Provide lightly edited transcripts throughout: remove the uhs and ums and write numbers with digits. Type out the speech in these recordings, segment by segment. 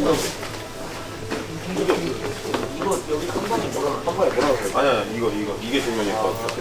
이거 여기 한 번에 뭐라고 해요? 아니야 이게 정면일 것 같아.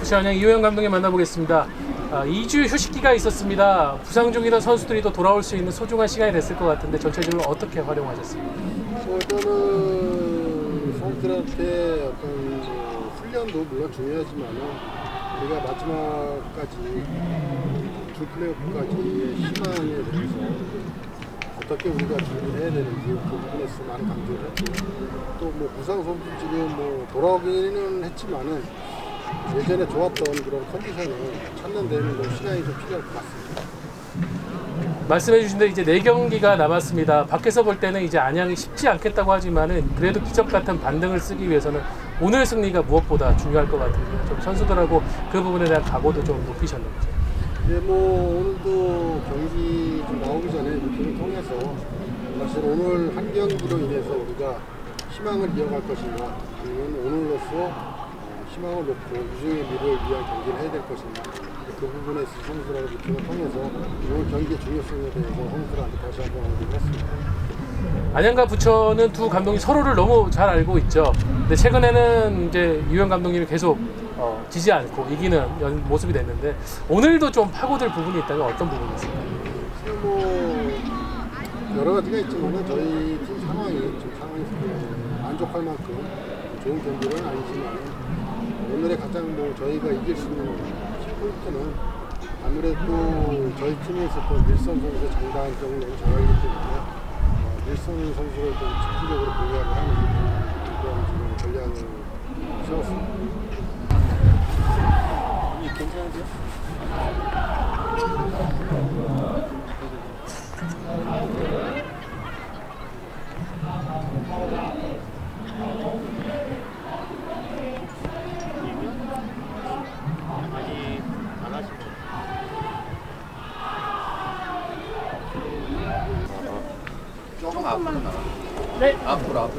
FC 안양 이호영 감독님 만나보겠습니다. 2주 휴식기가 있었습니다. 부상 중이던 선수들이 또 돌아올 수 있는 소중한 시간이 됐을 것 같은데 전체적으로 어떻게 활용하셨습니까? 일단은 선수들한테 어떤 훈련도 물론 중요하지만 우리가 마지막까지 줄 플레이오프까지의 희망에 대해서 어떻게 우리가 준비를 해야 되는지 그 부분에서 많은 강조를 했고 또 뭐 부상 선수 지금 뭐 돌아오기는 했지만은 예전에 좋았던 그런 컨디션을 찾는 데는 좀 시간이 좀 필요할 것 같습니다. 말씀해 주신 대로 이제 4경기가 남았습니다. 밖에서 볼 때는 이제 안양이 쉽지 않겠다고 하지만은 그래도 기적 같은 반등을 쓰기 위해서는 오늘 승리가 무엇보다 중요할 것 같은데 좀 선수들하고 그 부분에 대한 각오도 좀 높이셨는지. 네, 뭐 오늘도 경기 좀 나오기 전에 미팅을 통해서 사실 오늘 한 경기로 인해서 우리가 희망을 이어갈 것인가 아니면 오늘로써 희망을 놓고 우승의 미래를 위한 경기를 해야 될 것인가 그 부분에서 선수들하고 미팅을 통해서 오늘 경기의 중요성에 대해서 선수들한테 다시 한번 언급을 했습니다. 안양과 부천은 두 감독이 서로를 너무 잘 알고 있죠. 근데 최근에는 이제 유영 감독님이 계속 지지 않고 이기는 모습이 됐는데 오늘도 좀 파고들 부분이 있다면 어떤 부분이 있을까요? 뭐 여러 가지가 있지만 저희 팀 상황이 지금 상황이 만족할 만큼 좋은 경기는 아니지만 오늘의 가장 뭐 저희가 이길 수 있는 키포인트는 아무래도 저희 팀에 있었던 밀선 선수의 장단점을 너무 잘 알기 때문에 밀선 선수를 좀 집중적으로 공략을 하는 그런 지금 전략을 세웠습니다. 괜찮으세요? 조금 앞으로 나가. 네. 앞으로.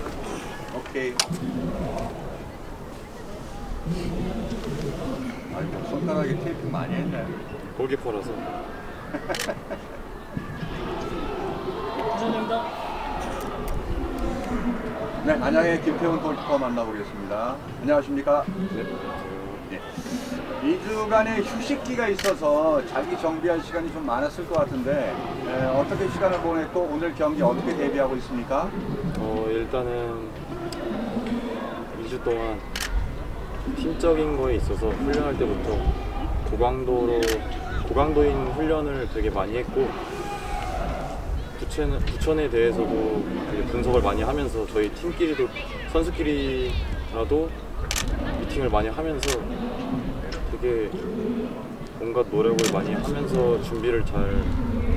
오케이. 아이고 손가락에 테이핑 많이 했네. 골키퍼라서. 네, 안양의 김태훈 골키퍼 만나보겠습니다. 안녕하십니까? 네. 2주간의 휴식기가 있어서 자기 정비할 시간이 좀 많았을 것 같은데 어떻게 시간을 보냈고 오늘 경기 어떻게 대비하고 있습니까? 일단은 2주 동안 팀적인 거에 있어서 훈련할 때부터 고강도인 훈련을 되게 많이 했고 부천에 대해서도 되게 분석을 많이 하면서 저희 팀끼리도 선수끼리라도 미팅을 많이 하면서 되게 온갖 노력을 많이 하면서 준비를 잘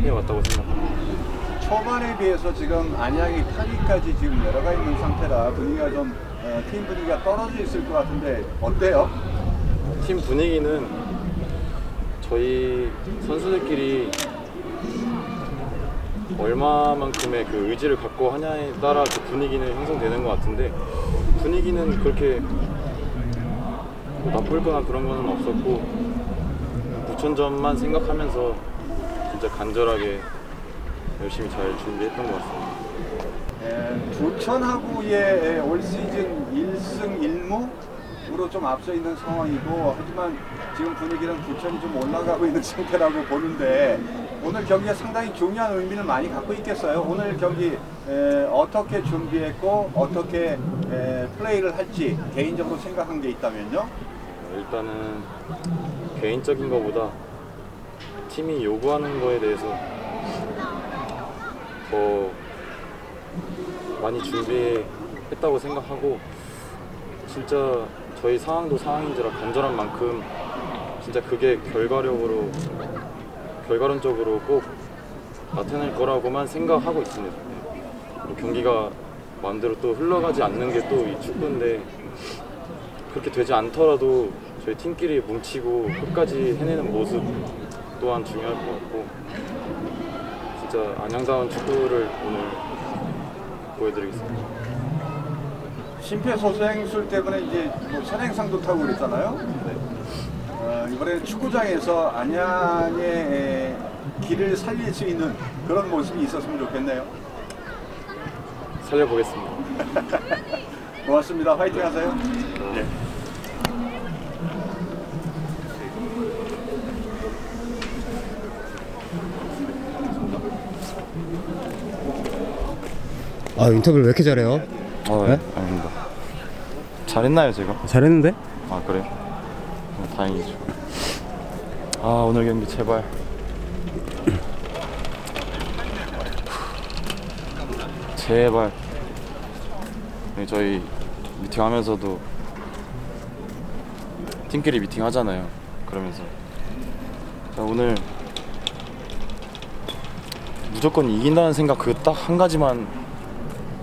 해왔다고 생각합니다. 초반에 비해서 지금 안양이 8위까지 지금 내려가 있는 상태라 분위기가 좀 팀 분위기가 떨어져 있을 것 같은데 어때요? 팀 분위기는 저희 선수들끼리 얼마만큼의 그 의지를 갖고 하냐에 따라 그 분위기는 형성되는 것 같은데 분위기는 그렇게 뭐 나쁠 거나 그런 거는 없었고 부천전만 생각하면서 진짜 간절하게 열심히 잘 준비했던 것 같습니다. 부천하고의 올 시즌 1승 1무로 좀 앞서 있는 상황이고 하지만 지금 분위기는 부천이 좀 올라가고 있는 상태라고 보는데 오늘 경기가 상당히 중요한 의미를 많이 갖고 있겠어요. 오늘 경기 어떻게 준비했고 어떻게 플레이를 할지 개인적으로 생각한 게 있다면요? 일단은 개인적인 것보다 팀이 요구하는 거에 대해서 더 많이 준비했다고 생각하고 진짜 저희 상황도 상황인지라 간절한 만큼 진짜 그게 결과론적으로 꼭 나타날 거라고만 생각하고 있습니다. 경기가 마음대로 또 흘러가지 않는 게 또 이 축구인데 그렇게 되지 않더라도 저희 팀끼리 뭉치고 끝까지 해내는 모습 또한 중요할 것 같고 진짜 안양다운 축구를 오늘 보여드리겠습니다. 심폐소생술 때문에 이제 뭐 선행상도 타고 그랬잖아요. 이번에는 축구장에서 안양의 길을 살릴 수 있는 그런 모습이 있었으면 좋겠네요. 살려보겠습니다. 고맙습니다. 화이팅 하세요. 네. 아, 인터뷰를 왜 이렇게 잘해요? 네? 아닙니다. 잘했나요 제가? 잘했는데? 아 그래요? 다행이죠. 아 오늘 경기 제발 제발. 저희 미팅하면서도 팀끼리 미팅 하잖아요. 그러면서 자, 오늘 무조건 이긴다는 생각 그 딱 한 가지만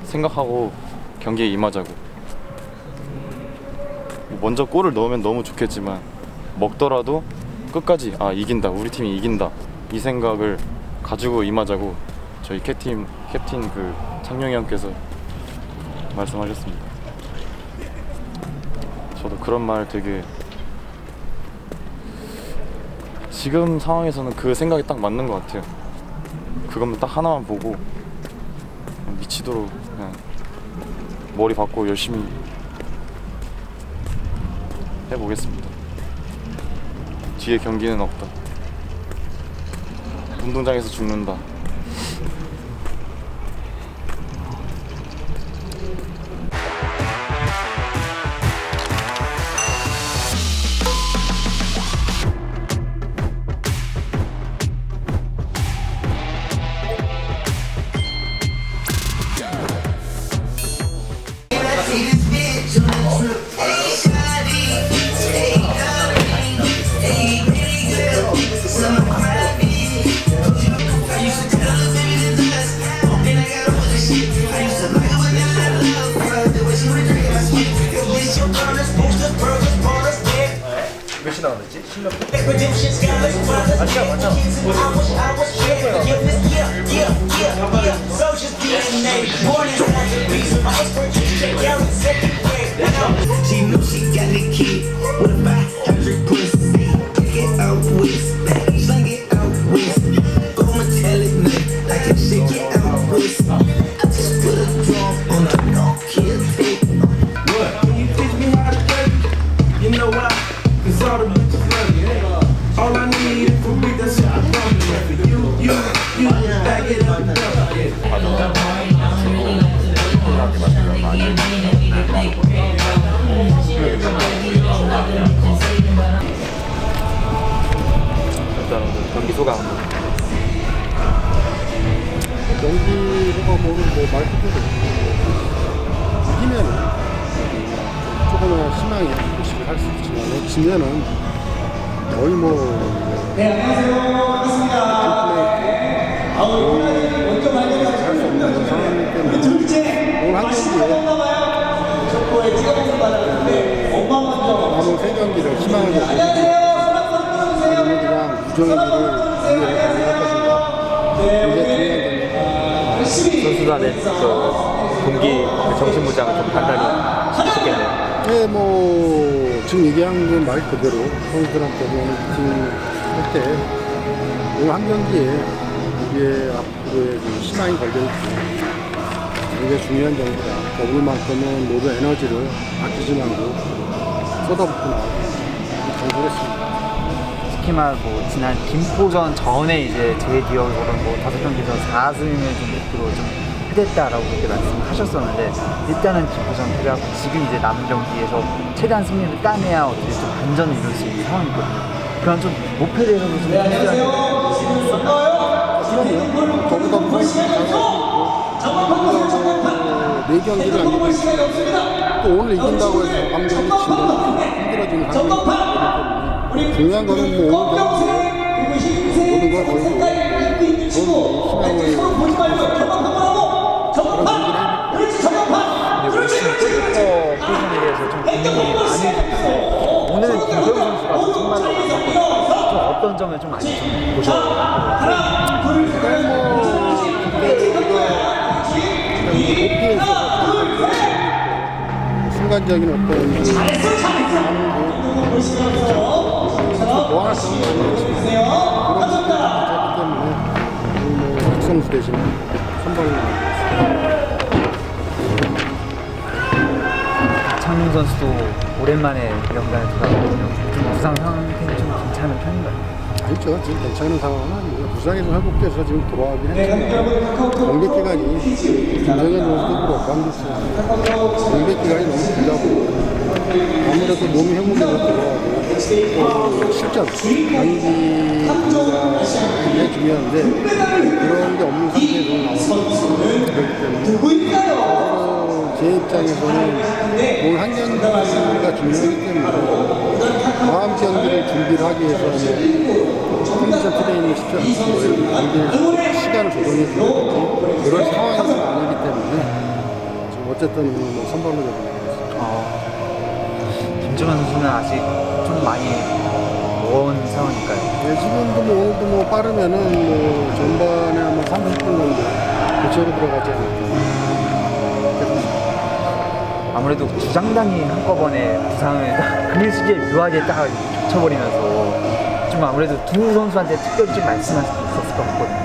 생각하고 경기에 임하자고. 먼저 골을 넣으면 너무 좋겠지만 먹더라도 끝까지 아 이긴다, 우리 팀이 이긴다 이 생각을 가지고 임하자고 저희 캡틴 그 창룡이 형께서 말씀하셨습니다. 저도 그런 말 되게 지금 상황에서는 그 생각이 딱 맞는 것 같아요. 그것만 딱 하나만 보고 미치도록 그냥 머리 받고 열심히 해보겠습니다. 뒤에 경기는 없다. 운동장에서 죽는다. 몇이 나왔지? 실력. She knew she got the key with a 500 pussy. Take it out west, sling it out west. I'ma tell it now, I can shake it out west. I just put a drum on a Nokia tape. What? Can you teach me how to play? You know why? Cause all the bitches love you. All I need is for me, that's what I'm from. You, back it up and dump it. 일단 오늘 경기 소감. 경기 소감은 말 그대로 이기면은 조금은 희망이 조금씩 할 수 있지만 지면은 거의 네, 안녕하세요. 반갑습니다. 먼저 발견했습니다. 우리 둘째 오늘 한 맛있는 거 경기에 먹나봐요. 족보에 찍어먹는 거 받았는데 엄마 먼저. 남은 세 경기를 희망을 갖고 안녕하세요. 수락 좀 끊어주세요. 우리랑 우정의 길을 이어갈 것인가 굉장히 중요한 경기입니다. 선수단의 그 동기 정신무장을 좀 단단히 시켰겠네요. 네, 뭐 지금 얘기한 건 말 그대로 선수들한테 미팅 할 때 오늘 한 경기에 우리의 앞으로의 그 희망이 걸려있고 굉장히 중요한 경기다. 오늘만큼은 모든 에너지를 아끼지 말고 쏟아붓고 나가고 경고했습니다. 특히나 뭐 지난 김포전 전에 이제 제디어로는 뭐 5경기에서 4승을 좀 목표로 좀 했다라고 그렇게 말씀하셨었는데 일단은 김포전 패배하고 지금 이제 남은 경기에서 최대한 승리를 따내야 어떻게 좀 반전을 이룰 수 있는 상황이거든요. 그런 좀 목표에 대해서도 좀 저보다 네 경기를 남기고 있습니다. 또 오늘 이긴다고 해서 다음 경기 치면 힘들어지는 상황이기 때문에 중요한 거는 뭐 오늘 경기에 모든 걸 걸고 희망을 그런 경기를 해야 됩니다. 골키퍼 포지션에 대해서 좀 고민이 많으셨는데 오늘은 김도영 선수가 좀 정말로 나섰거든요. 좀 어떤 점을 좀 많이 좀 보셨나요? 일단 뭐 그때 높이에 있어서 좀 순간적인 어떤 뭐 하나 쓰는 거 아니겠지만 그런 것들이 괜찮기 때문에 뭐 박성수 대신 선발로 박창민 선수도 오랜만에 명단에 돌아왔거든요. 좀 부상 상태는 좀 괜찮은 편인가요? 아니죠. 지금 괜찮은 상황은 아니고 부상이 좀 회복돼서 지금 돌아가긴 했지만 공백 기간이 김정현 선수도 그렇고 한국 선수 공백 기간이 너무 길다고 아무래도 몸이 회복돼서 돌아가고 또 실전 경기 감각이 굉장히 중요한데 그런 게 없는 상태에서 나와서 그렇기 때문에 사실은 제 입장에서는 올 한 경기가 중요하기 때문에 다음 경기를 준비를 하기 위해서 컨디션 트레이닝을 시켜 경기 시간을 조정해 주는 그런 상황이 아니기 때문에 지금 어쨌든 뭐 선발로 되고 김정현 선수는 아직 좀 많이 먼 상황일까요? 네, 지금도 뭐 오늘도 뭐 빠르면은 뭐 전반에 아마 30분 정도 교체로 들어가지 않을까. 아무래도 주장단이 한꺼번에 부상을 그 시기에 묘하게 딱 겹쳐버리면서 좀 아무래도 두 선수한테 특별히 좀 말씀하실 수 있었을 것 같거든요.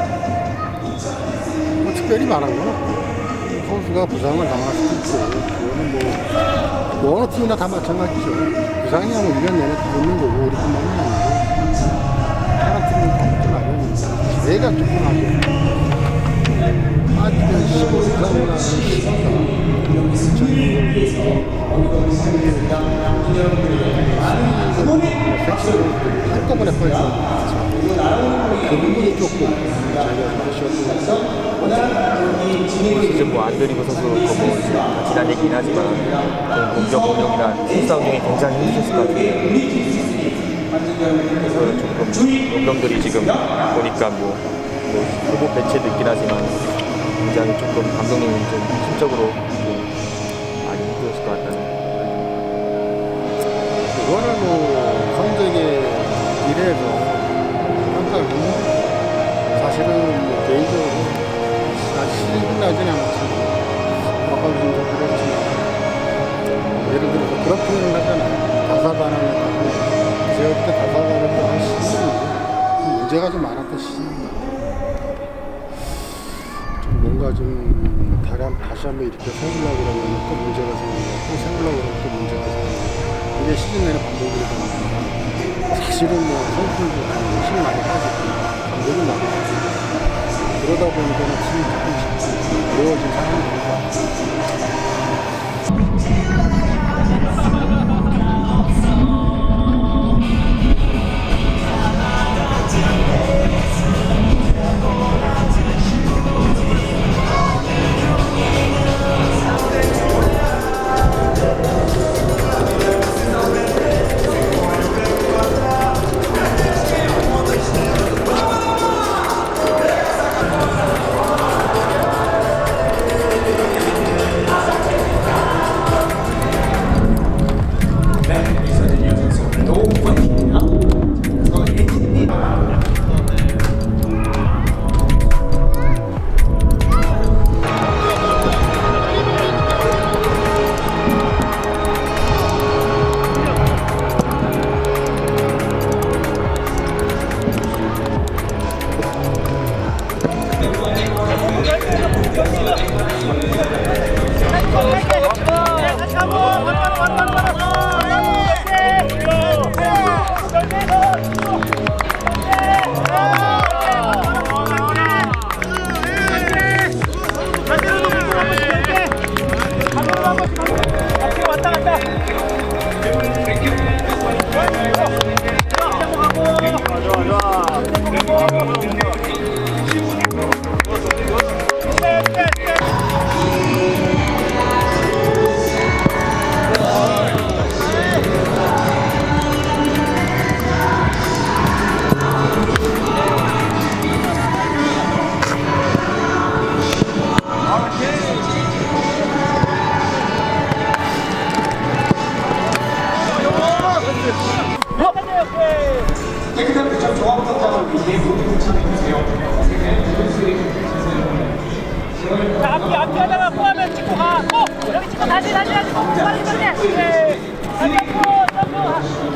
뭐 특별히 말한 건 없고 선수가 부상을 당할 수도 있고 그거는 뭐 어느 팀이나 다 마찬가지죠. 부상이 뭐 1년 내내 다 있는 거고 우리뿐만이 아니고 다른 팀은 다 있지 마련입니다. 내가 조금 하죠. 빠지는 시고 부상을 하는 시기가 한꺼번에 퍼져 그 부분이 조금 자기가 시즌 뭐 안드리고 선수 그렇고 뭐 지난 얘기긴 하지만 공격 운영이나 팀싸움이 굉장히 힘드셨을 것 같아요. 그래서 조금 용병들이 지금 보니까 뭐 후보 배치도 있긴 하지만 굉장히 조금 감독님이 좀 심적으로 좀 많이 힘드셨을 것 같다는. 그거는 뭐 성적의 미래에서 항상 사실은 뭐 개인적으로 시즌 나지는 않았지만 아까 좀 그렇지만 예를 들어서 그런 표현을 하잖아요. 다사다난을 하고 제가 그때 다사다난을 또한 시즌인데 문제가 좀 많았던 시즌입니다. 좀 뭔가 좀 다시 한번 이렇게 세우려고 그러면 또 문제가 생기고 또 세우려고 그러면 또 문제가 생기고 이게 시즌 내내 반복이 되다 보니까 사실은 뭐 선수들도 힘이 많이 빠지고 감독이 많이 빠지고 그러다 보니까 팀이 조금씩 어려워진 상황이 된 것 같아요.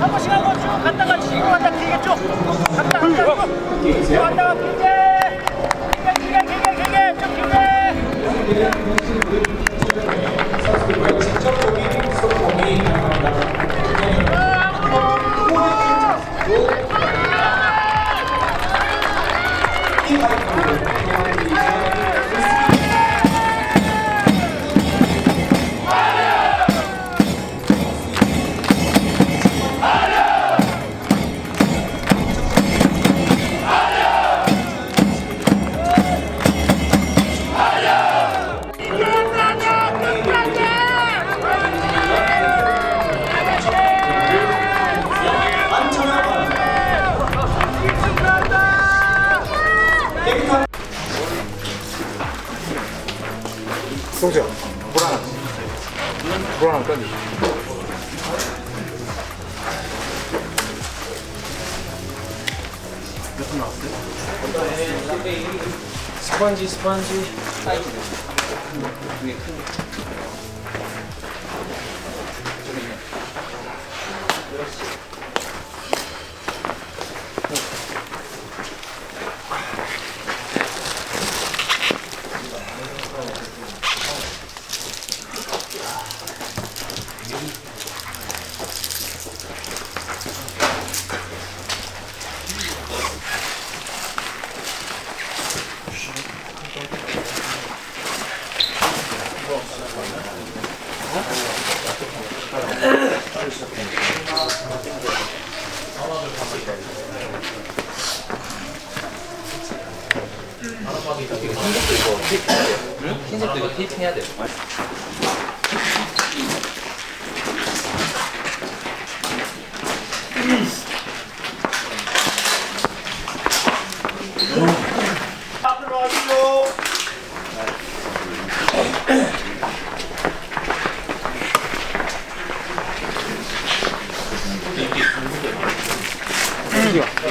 한 번씩 하고 쭉 갔다가 치고 갔다 길게 쭉 갔다 갔다가 길게 쭉 길게 동수야, 불 하나 던져. 몇분 나왔어요? 스펀지 사이즈 위에 큰 흰색도 이거 테이핑 해야 돼. 앞으로 와주세요.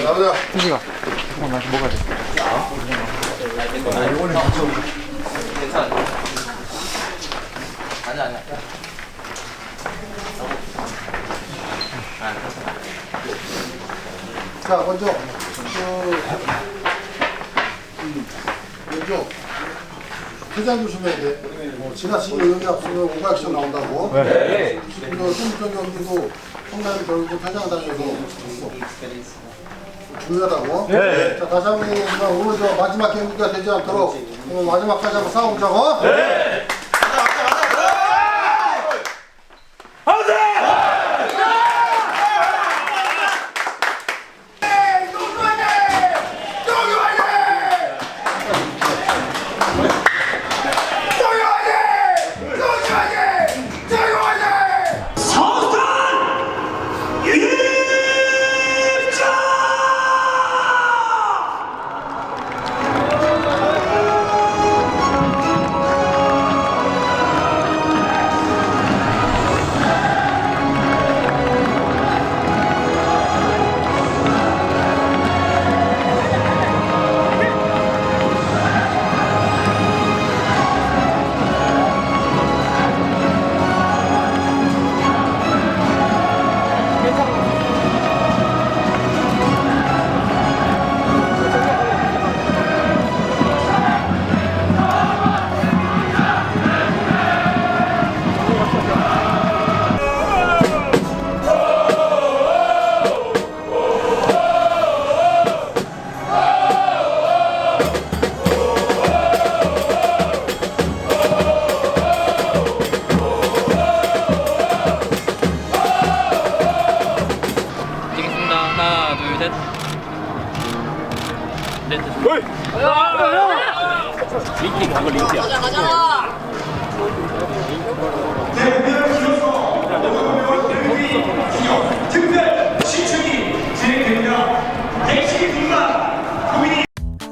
나보자. 승식아, 나 뭐가 돼? 괜찮아. 아니야. 자, 먼저 왼쪽 회장 조심해야 돼. 지나치게 의욕이 없으면 오버액션 나온다고. 네. 그리고 승부전 경기도 성남이 결국 퇴장당해서 중요하다고. 네. 자, 다시 한번 얘기하지만 오늘 저 마지막 경기가 되지 않도록 오늘 마지막까지 한번 싸워보자고. 네.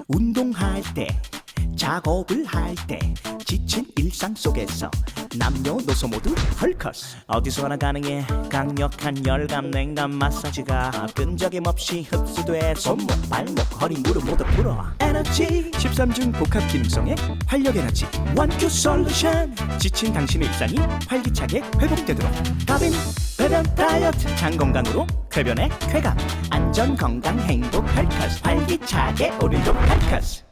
운동할 때, 작업을 할 때, 지친 일상 속에서 남녀노소 모두 헐커스. 어디서나 가능해 강력한 열감 냉감 마사지가 끈적임 없이 흡수돼 손목 발목 허리 무릎 모두 풀어. 에너지 13중 복합 기능성의 활력 에너지 원큐 솔루션. 지친 당신의 일상이 활기차게 회복되도록. 가빈 배변 다이어트 장 건강으로 쾌변의 쾌감. 안전 건강 행복 헐커스. 활기차게 오늘도 헐커스.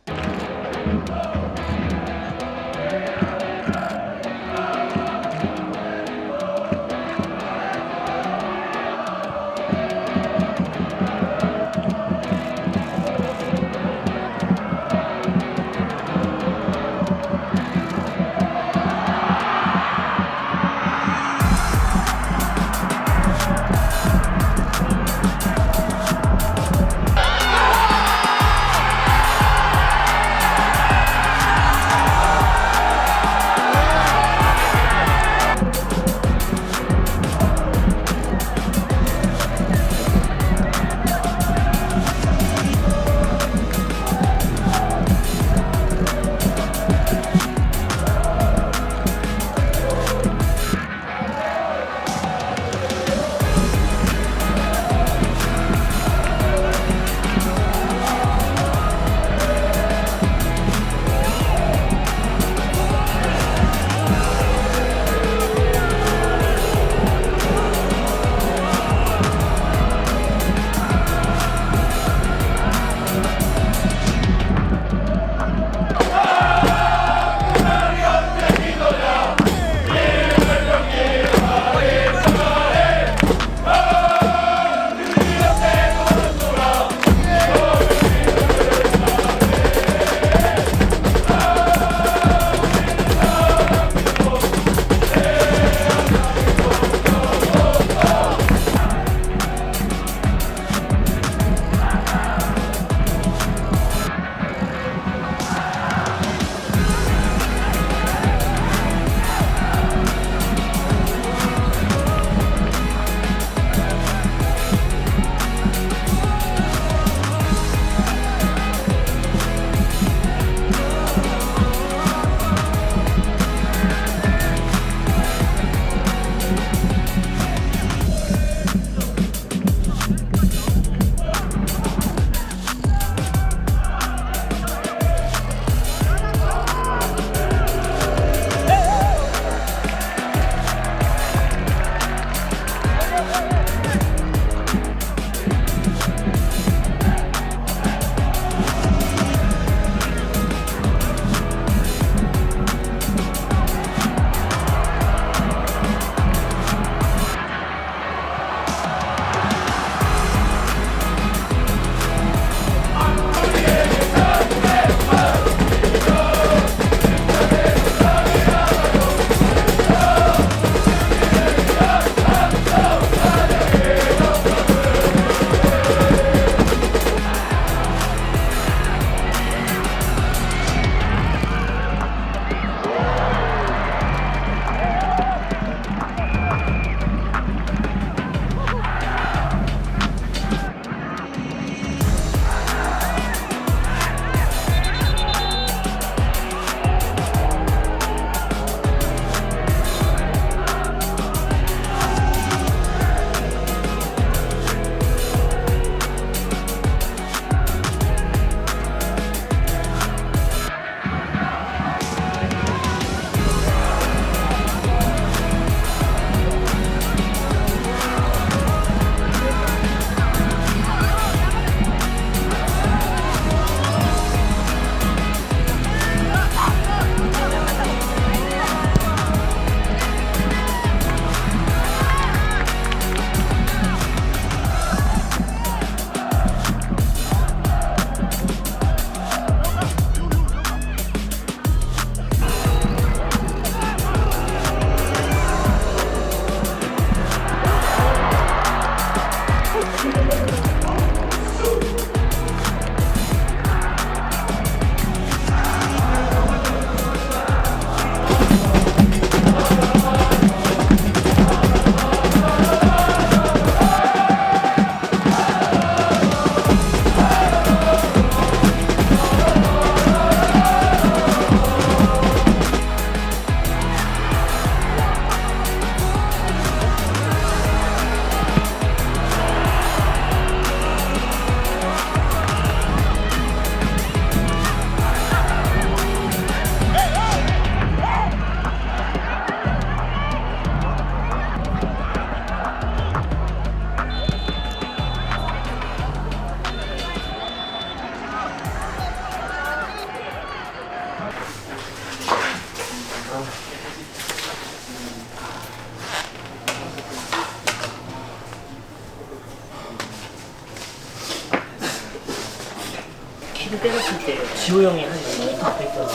시즌 때렸을 때 지호 형이 한 2m 앞에 있잖아.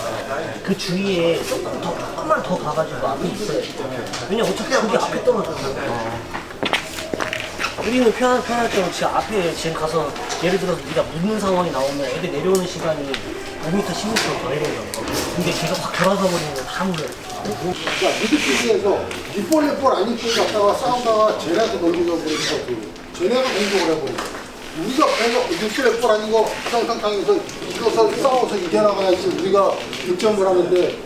그 주위에 조금만 더 가가지고 앞에 있어야 돼. 왜냐면 어차피 거기 앞에 떨어졌잖아. 우리는 편할 때는 지금 앞에 지금 가서 예를 들어서 네가 묻는 상황이 나오면 애들 내려오는 시간이 5m, 10m 더 내려오잖아. 근데 걔가 확 돌아서 버리면 다 물려. 그러니까 미드필드에서 이볼 안 이볼 갔다가 싸우다가 쟤네한테 넘기려고 그러니까 쟤네가 공격을 해버리고 우리가 계속 6볼 아닌 거 탕탕탕해서 이겨서 싸워서 이겨나가야지 우리가 득점을 하는데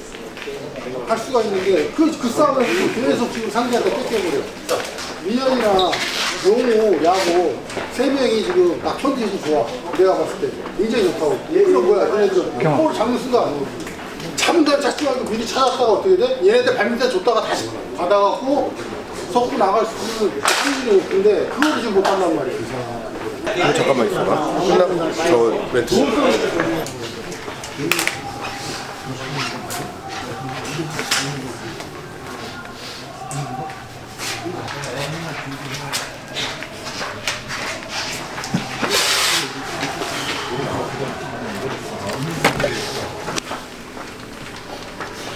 할 수가 있는데 그 싸움에서 계속 지금 상대한테 뺏겨버려. 민현이랑 용우, 야구 세 명이 지금 딱 컨디션이 좋아. 내가 봤을 때 굉장히 좋다고. 그럼 뭐야 얘네들 볼 잡는 순간 참다 잡지 말고 미리 찾았다가 어떻게 돼? 얘네들 발밑에 줬다가 다시 받아갖고 섞고 나갈 수 있는 확률이 높은데 그걸 지금 못 한단 말이야. 잠깐만 있어봐. 끝나고 저 멘트.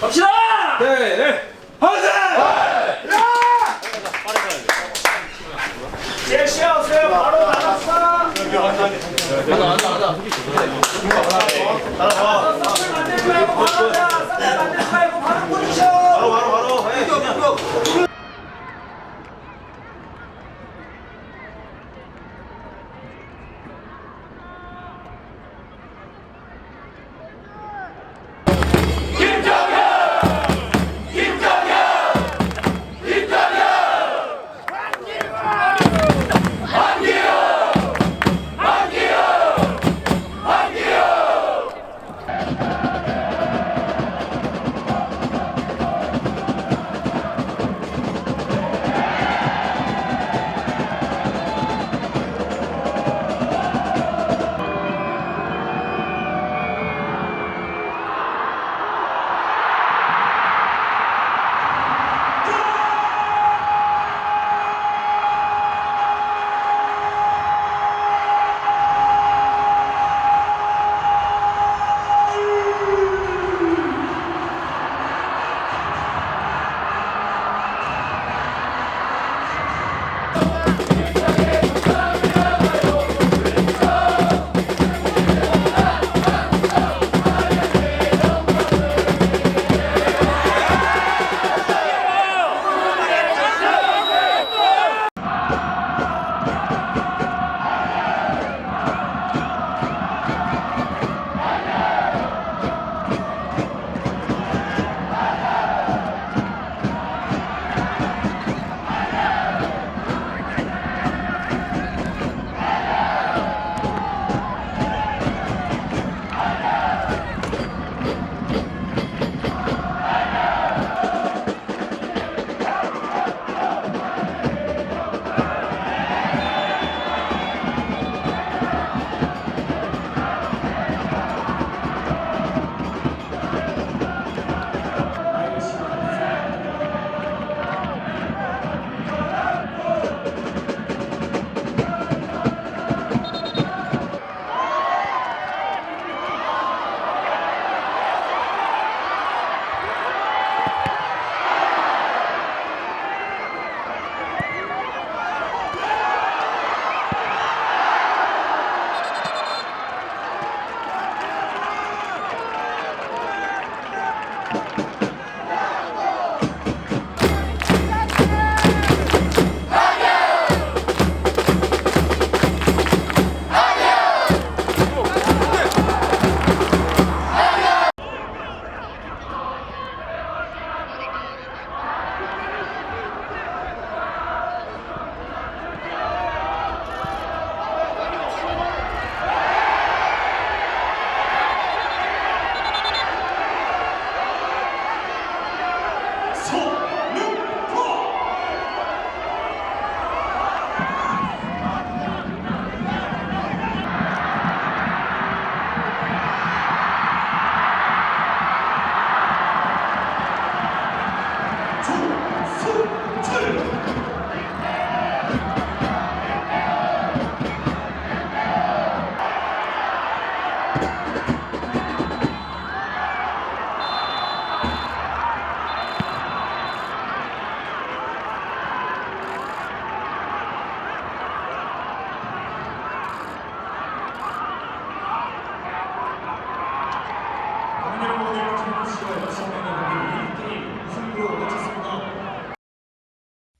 갑시다! 네! 제시야 오세요. 바로 나갔어. 만들지 말고 바로 포지션. 바로.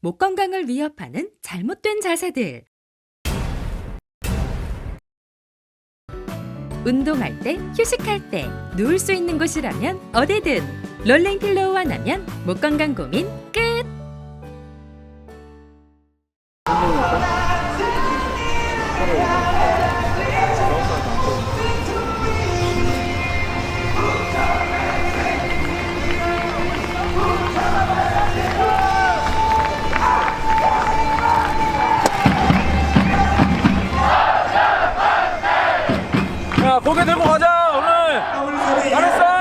목 건강을 위협하는 잘못된 자세들. 운동할 때, 휴식할 때, 누울 수 있는 곳이라면 어디든 롤링 필로우와 나면 목 건강 고민 끝! 야, 고개 들고 가자 오늘. 잘했어.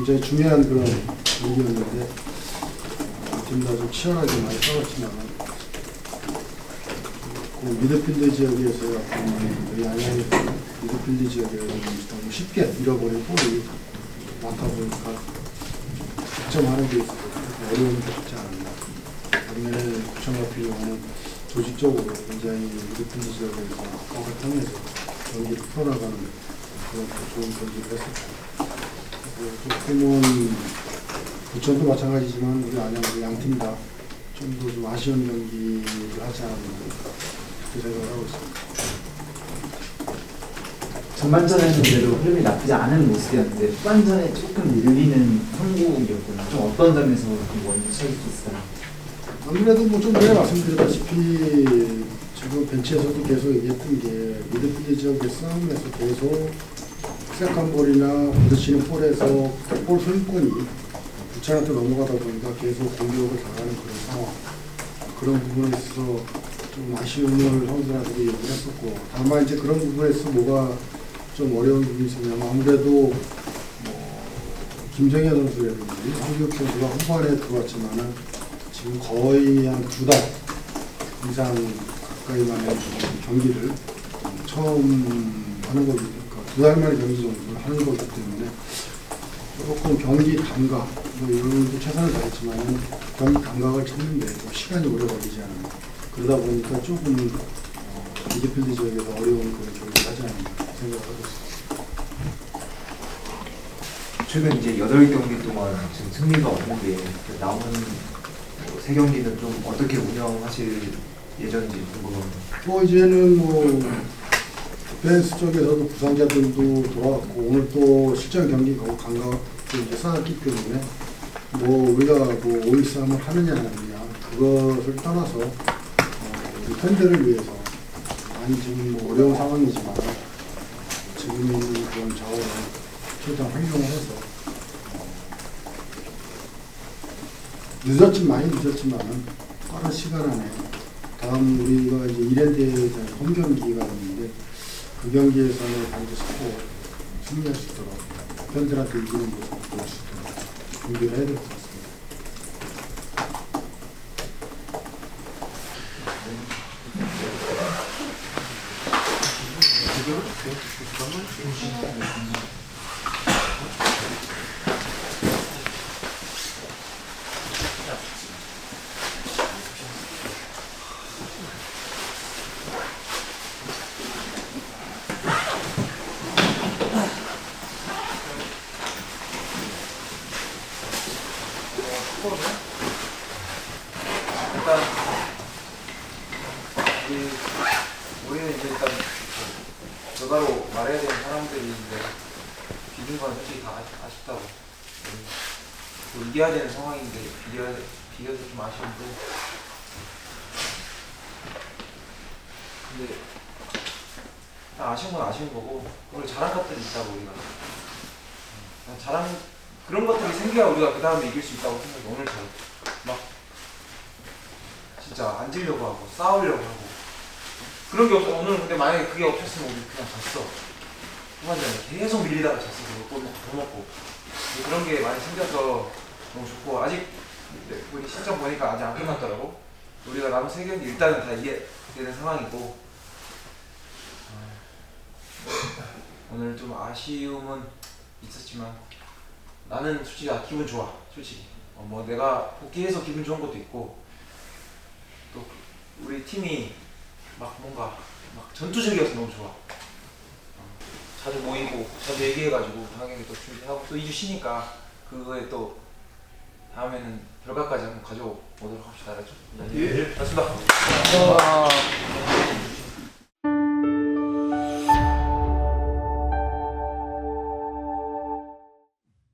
굉장히 중요한 그런 경기였는데 팀 다 좀 치열하게 많이 싸웠지만 그 미드필드 지역에서의 저희 안양의 미드필드 지역에 너무 쉽게 잃어버린 볼이 많다 보니까 득점하는 데 있어서 어려움이 있지 않았나. 그러면 구청 같은 경우는 조직적으로 굉장히 미드필드 지역에서 압박을 통해서 경기를 풀어나가는 그런 좋은 경기를 했었고, 조금은 부천도 마찬가지지만 우리 안양 양팀 다 좀 더 좀 아쉬운 경기를 하지 않았나 그렇게 생각을 하고 있습니다. 전반전에는 그래도 흐름이 나쁘지 않은 모습이었는데 후반전에 조금 밀리는 형국이었구나. 좀 어떤 점에서 원인이 차이가 있어요? 아무래도 뭐 좀 전에 말씀드렸다시피 지금 벤치에서도 계속 얘기했던 게 미드필드 지역의 싸움에서 계속 시작한 볼이나 부딪히는 볼에서 볼 소유권이 부천한테 넘어가다 보니까 계속 공격을 당하는 그런 상황. 그런 부분에 있어서 좀 아쉬움을 선수들한테 얘기를 했었고, 다만 이제 그런 부분에서 뭐가 좀 어려운 부분이 있었냐면 아무래도 김정현 선수라든지 황규혁 선수가 후반에 들어왔지만은 지금 거의 한 2달 이상 가까이 만에 경기를 처음 하는 거기 때문에 2달 만에 경기 정도를 하는 거기 때문에 조금 경기 감각, 뭐 이런 것도 최선을 다했지만 경기 감각을 찾는데 좀 시간이 오래 걸리지 않았나. 그러다 보니까 조금 미드필드 지역에서 어려운 그런 경기를 하지 않았나 생각을 하고 있습니다. 최근 이제 8경기 동안 지금 승리가 없는데 남은 3경기는 좀 어떻게 운영하실 예정인지 궁금합니다. 이제는 펜스 쪽에서도 부상자들도 돌아왔고 오늘 또 실전 경기 감각도 이제 쌓았기 때문에 우리가 5-1-3을 하느냐 안 하느냐 그것을 떠나서 우리 팬들을 위해서 많이 지금 어려운 상황이지만 지금 있는 그런 자원을 최대한 활용을 해서 많이 늦었지만 빠른 시간 안에 다음 우리가 이제 이랜드에 대한 홈 경기가 있는데 그 경기에서는 반드시 꼭 승리할 수 있도록 팬들한테 이기는 모습을 보여줄 수 있도록 준비를 해야 될 것 같습니다. 크거든요. 일단 우리는 이제 일단 결과로 말해야 되는 사람들인데 비긴 건 솔직히 다 아쉽다고. 또 이겨야 되는 상황인데 비겨서 좀 아쉬운데. 근데 아쉬운 건 아쉬운 거고 오늘 잘한 것들이 있다고 우리가 잘한 그런 것들이 생겨야 우리가 그 다음에 이길 수 있다고 생각해. 오늘처럼 막 진짜 앉으려고 하고 싸우려고 하고 그런 게 없어. 오늘 근데 만약에 그게 없었으면 우리 그냥 졌어. 후반전에 계속 밀리다가 졌어. 골 먹고 더 먹고 그런 게 많이 생겨서 너무 좋고 아직 우리 실전 보니까 아직 안 끝났더라고. 우리가 남은 3경기 일단은 다 이겨내는 상황이고 오늘 좀 아쉬움은 있었지만 나는 솔직히 기분 좋아. 솔직히 뭐 내가 복귀해서 기분 좋은 것도 있고 또 우리 팀이 막 뭔가 막 전투적이어서 너무 좋아. 자주 모이고 자주 얘기해가지고 당연히 또 준비하고 또 2주 쉬니까 그거에 또 다음에는 결과까지 한번 가져오도록 합시다. 알았죠? 네. 맞습니다.